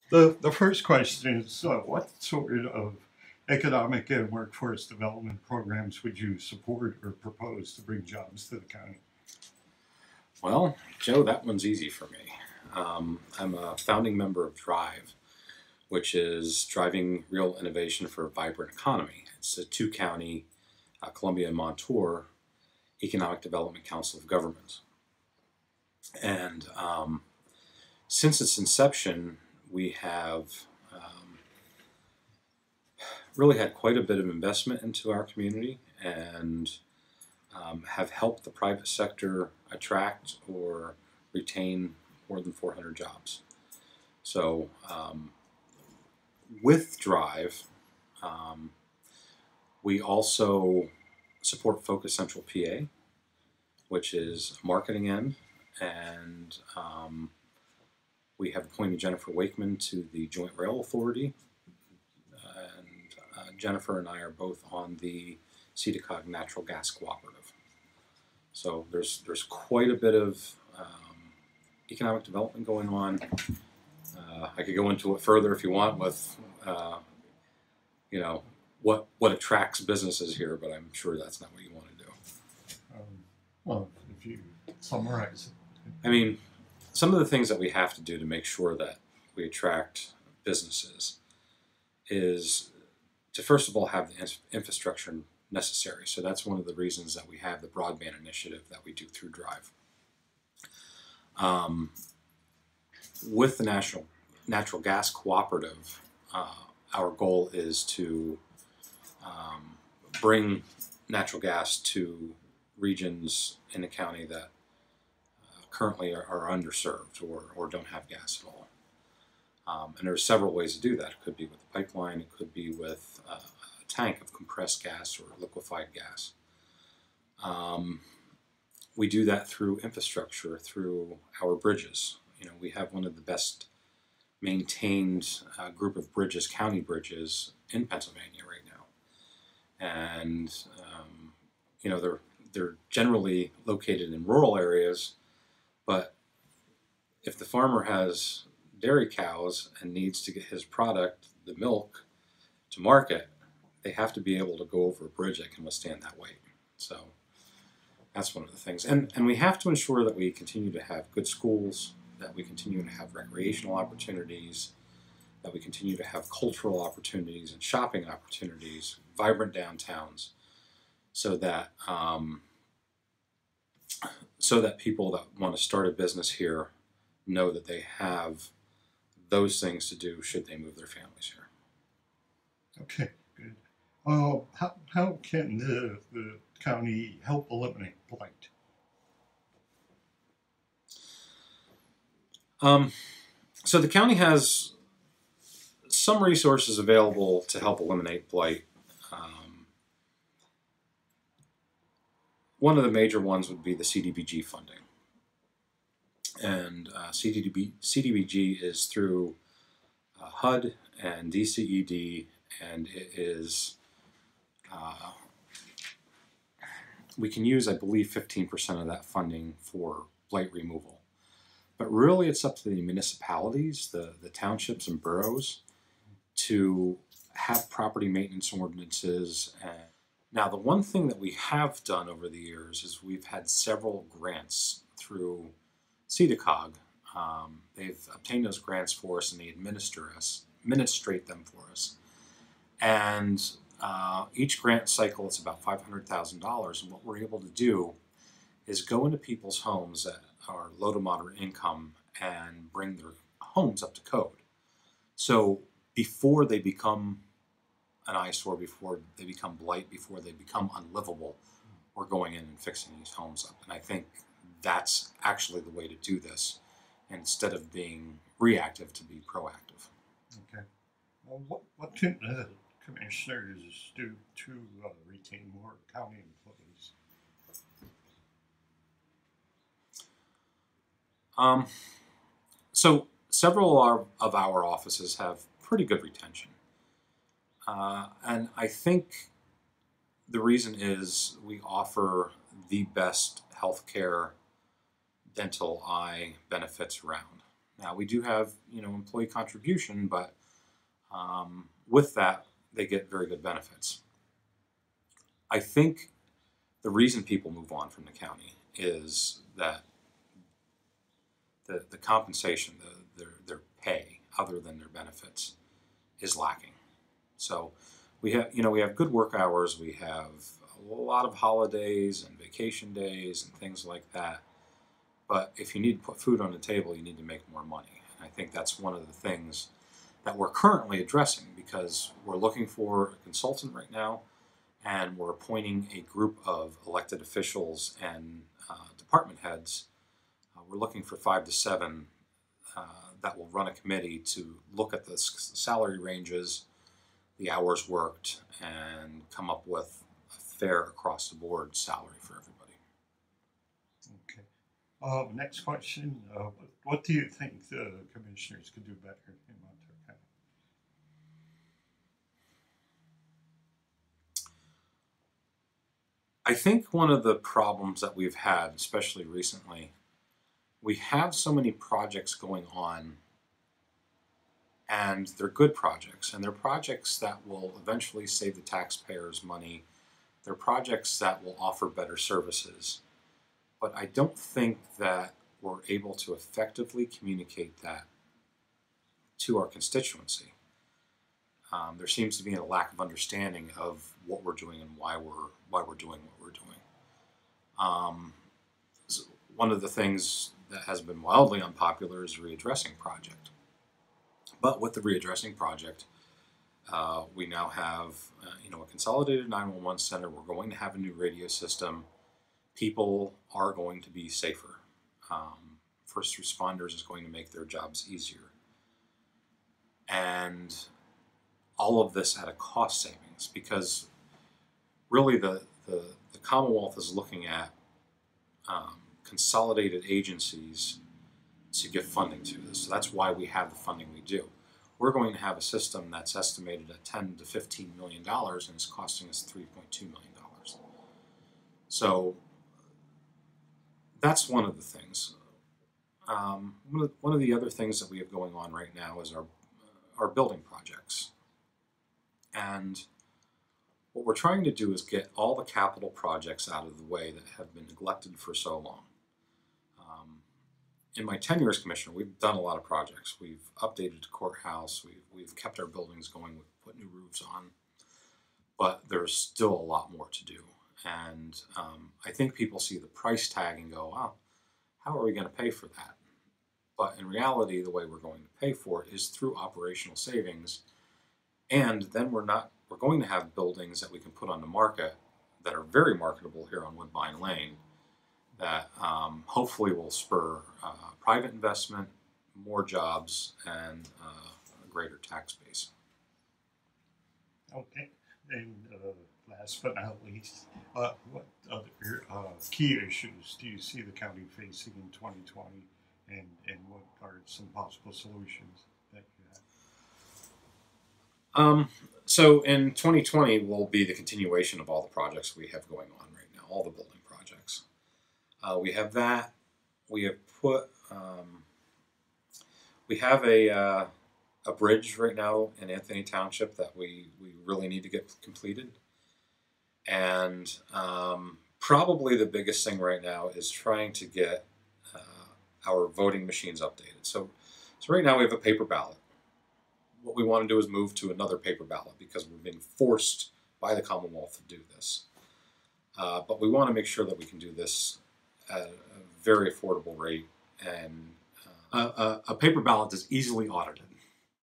The first question is what sort of economic and workforce development programs would you support or propose to bring jobs to the county? Well, Joe, that one's easy for me. I'm a founding member of Drive, which is driving real innovation for a vibrant economy. It's a two-county, Columbia and Montour Economic Development Council of Governments. And since its inception, we have really had quite a bit of investment into our community and have helped the private sector attract or retain more than 400 jobs. So with Drive, we also support Focus Central PA, which is marketing end, and we have appointed Jennifer Wakeman to the Joint Rail Authority, and Jennifer and I are both on the CEDACOG Natural Gas Cooperative. So there's quite a bit of economic development going on. I could go into it further if you want with, what attracts businesses here, but I'm sure that's not what you want to do. Well, if you summarize it. I mean, some of the things that we have to do to make sure that we attract businesses is to first of all have the infrastructure necessary. So that's one of the reasons that we have the broadband initiative that we do through Drive. With the Natural Gas Cooperative, our goal is to bring natural gas to regions in the county that currently are underserved or don't have gas at all. And there are several ways to do that. It could be with a pipeline, it could be with a tank of compressed gas or liquefied gas. We do that through infrastructure, through our bridges. We have one of the best maintained group of bridges, county bridges, in Pennsylvania right now. And, they're generally located in rural areas, but if the farmer has dairy cows and needs to get his product, the milk, to market, they have to be able to go over a bridge that can withstand that weight. So that's one of the things. And we have to ensure that we continue to have good schools, that we continue to have recreational opportunities, that we continue to have cultural opportunities and shopping opportunities, vibrant downtowns, so that people that want to start a business here know that they have those things to do should they move their families here. Okay, good. How can the county help eliminate blight? So the county has some resources available to help eliminate blight. One of the major ones would be the CDBG funding. And CDBG is through HUD and DCED, and it is, we can use, I believe, 15% of that funding for blight removal. But really it's up to the municipalities, the townships and boroughs, to have property maintenance ordinances. Now, the one thing that we have done over the years is we've had several grants through CEDACOG. They've obtained those grants for us and they administrate them for us. And each grant cycle is about $500,000. And what we're able to do is go into people's homes that are low to moderate income and bring their homes up to code. So before they become an eyesore, before they become blight, before they become unlivable, we're going in and fixing these homes up. And I think that's actually the way to do this, instead of being reactive, to be proactive. Okay. Well, what can the commissioners do to retain more county employees? So several of our offices have pretty good retention. And I think the reason is we offer the best healthcare, dental, eye benefits around. Now we do have, employee contribution, but with that, they get very good benefits. I think the reason people move on from the county is that the compensation, their pay, other than their benefits, is lacking. So we have good work hours. We have a lot of holidays and vacation days and things like that. But if you need to put food on the table, you need to make more money. And I think that's one of the things that we're currently addressing, because we're looking for a consultant right now, and we're appointing a group of elected officials and department heads. We're looking for 5 to 7 that will run a committee to look at the salary ranges, the hours worked, and come up with a fair across the board salary for everybody. Okay. Next question. What do you think the commissioners could do better in Montour County? I think one of the problems that we've had, especially recently, we have so many projects going on, and they're good projects, and they're projects that will eventually save the taxpayers money. They're projects that will offer better services. But I don't think that we're able to effectively communicate that to our constituency. There seems to be a lack of understanding of what we're doing and why we're doing what we're doing. So one of the things that has been wildly unpopular is the readdressing project. But with the readdressing project, we now have a consolidated 911 center. We're going to have a new radio system. People are going to be safer. First responders is going to make their jobs easier. And all of this at a cost savings, because really the Commonwealth is looking at consolidated agencies to give funding to this. So that's why we have the funding we do. We're going to have a system that's estimated at $10 to $15 million and is costing us $3.2 million. So that's one of the things. One of the other things that we have going on right now is our building projects. And what we're trying to do is get all the capital projects out of the way that have been neglected for so long. In my tenure as commissioner, we've done a lot of projects. We've updated the courthouse. We've kept our buildings going. We've put new roofs on. But there's still a lot more to do. And I think people see the price tag and go, "Wow, how are we going to pay for that?" But in reality, the way we're going to pay for it is through operational savings. And then we're going to have buildings that we can put on the market that are very marketable here on Woodbine Lane, that hopefully will spur private investment, more jobs, and a greater tax base. Okay. And last but not least, what other key issues do you see the county facing in 2020, and what are some possible solutions that you have? So in 2020 will be the continuation of all the projects we have going on right now, all the building projects. We have that. We have put. We have a bridge right now in Anthony Township that we really need to get completed. And probably the biggest thing right now is trying to get our voting machines updated. So right now we have a paper ballot. What we want to do is move to another paper ballot because we're being forced by the Commonwealth to do this. But we want to make sure that we can do this at a very affordable rate, and a paper ballot is easily audited.